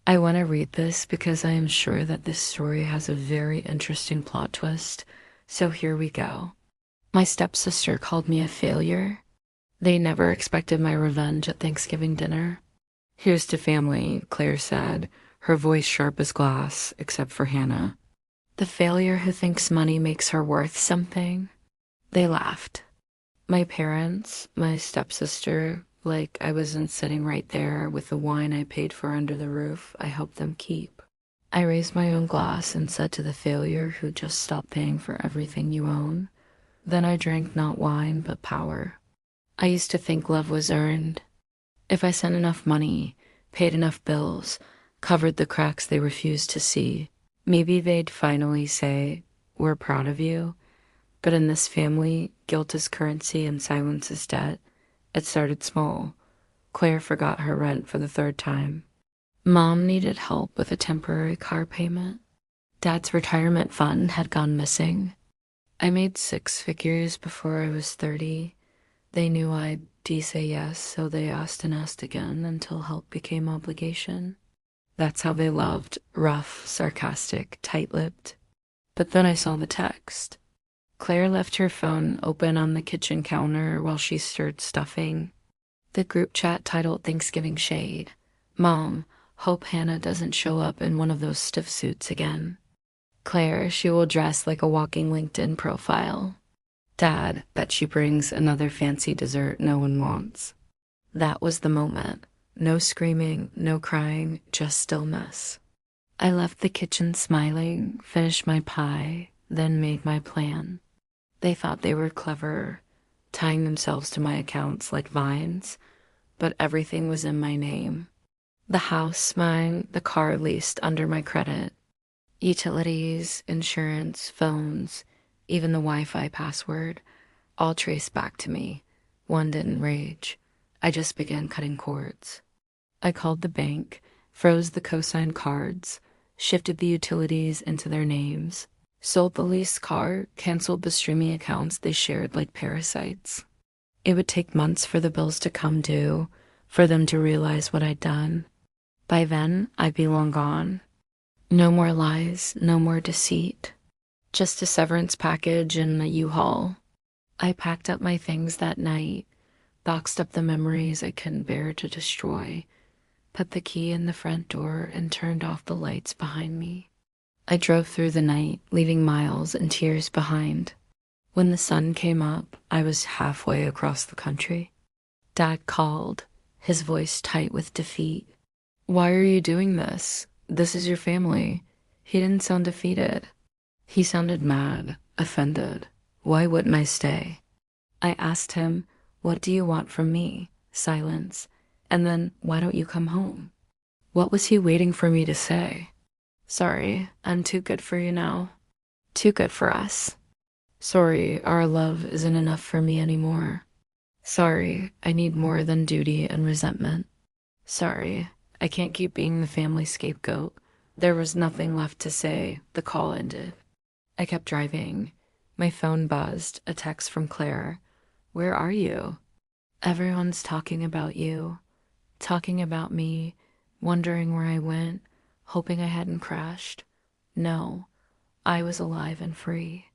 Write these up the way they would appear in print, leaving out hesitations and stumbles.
I want to read this because I am sure that this story has a very interesting plot twist. So here we go. My stepsister called me a failure. They never expected my revenge at Thanksgiving dinner. Here's to family, Claire said, her voice sharp as glass, except for Hannah. The failure who thinks money makes her worth something. They laughed. My parents, my stepsister, like I wasn't sitting right there with the wine I paid for under the roof I helped them keep. I raised my own glass and said to the failure who just stopped paying for everything you own. Then I drank not wine, but power. I used to think love was earned. If I sent enough money, paid enough bills, covered the cracks they refused to see, maybe they'd finally say, "We're proud of you." But in this family, guilt is currency and silence is debt. It started small. Claire forgot her rent for the third time. Mom needed help with a temporary car payment. Dad's retirement fund had gone missing. I made six figures before I was 30. They knew I'd say yes, so they asked and asked again until help became obligation. That's how they loved, rough, sarcastic, tight-lipped. But then I saw the text. Claire left her phone open on the kitchen counter while she stirred stuffing. The group chat titled Thanksgiving Shade. Mom, hope Hannah doesn't show up in one of those stiff suits again. Claire, she will dress like a walking LinkedIn profile. Dad, bet she brings another fancy dessert no one wants. That was the moment. No screaming, no crying, just stillness. I left the kitchen smiling, finished my pie, then made my plan. They thought they were clever, tying themselves to my accounts like vines, but everything was in my name. The house mine, the car leased under my credit, utilities, insurance, phones, even the Wi-Fi password, all traced back to me. One didn't rage. I just began cutting cords. I called the bank, froze the cosign cards, shifted the utilities into their names, sold the leased car, canceled the streaming accounts they shared like parasites. It would take months for the bills to come due, for them to realize what I'd done. By then, I'd be long gone. No more lies, no more deceit. Just a severance package and a U-Haul. I packed up my things that night, boxed up the memories I couldn't bear to destroy, put the key in the front door, and turned off the lights behind me. I drove through the night, leaving miles and tears behind. When the sun came up, I was halfway across the country. Dad called, his voice tight with defeat. "Why are you doing this? This is your family." He didn't sound defeated. He sounded mad, offended. Why wouldn't I stay? I asked him, "What do you want from me?" Silence. And then, "Why don't you come home?" What was he waiting for me to say? "Sorry, I'm too good for you now. Too good for us. Sorry, our love isn't enough for me anymore. Sorry, I need more than duty and resentment. Sorry, I can't keep being the family scapegoat." There was nothing left to say. The call ended. I kept driving. My phone buzzed, a text from Claire. "Where are you?" "Everyone's talking about you, talking about me, wondering where I went, hoping I hadn't crashed. No, I was alive and free."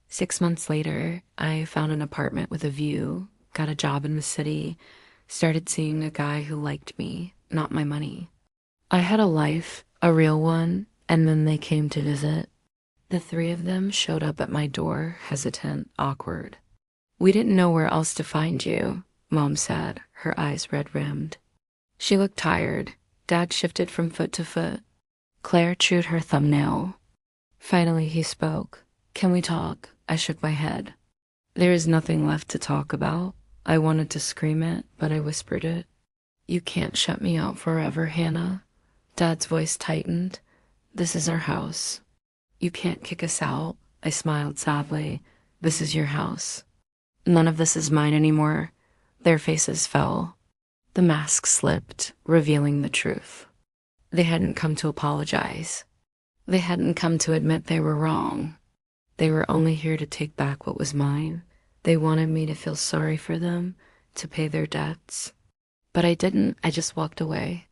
6 months later, I found an apartment with a view, got a job in the city, started seeing a guy who liked me, not my money. I had a life, a real one, and then they came to visit. The three of them showed up at my door, hesitant, awkward. "We didn't know where else to find you," Mom said, her eyes red-rimmed. She looked tired. Dad shifted from foot to foot. Claire chewed her thumbnail. Finally, he spoke. "Can we talk?" I shook my head. There is nothing left to talk about. I wanted to scream it, but I whispered it. "You can't shut me out forever, Hannah." Dad's voice tightened. "This is our house. You can't kick us out." I smiled sadly. "This is your house. None of this is mine anymore." Their faces fell. The mask slipped, revealing the truth. They hadn't come to apologize. They hadn't come to admit they were wrong. They were only here to take back what was mine. They wanted me to feel sorry for them, to pay their debts. But I didn't. I just walked away.